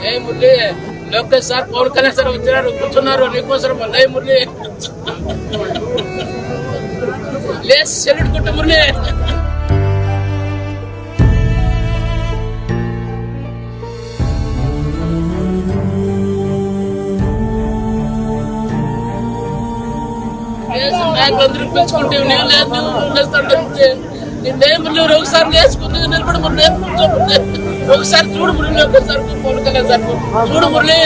లే Murali, Lokesh sir Pawan Kalyan sir వచ్చినారు, కూర్చున్నారు నీకోసం. లే మురళి, లేచి సెల్యూట్ కొట్టు మురళి. నాయకులందరూ పిలుచుకుంటే నేను లేదు, నేను ఒకసారి లేచుకుంటే నిలబడి మురళి, ఒకసారి చూడు మురళి, ఒకసారి పవన్ కళ్యాణ్ సార్ చూడు మురళి.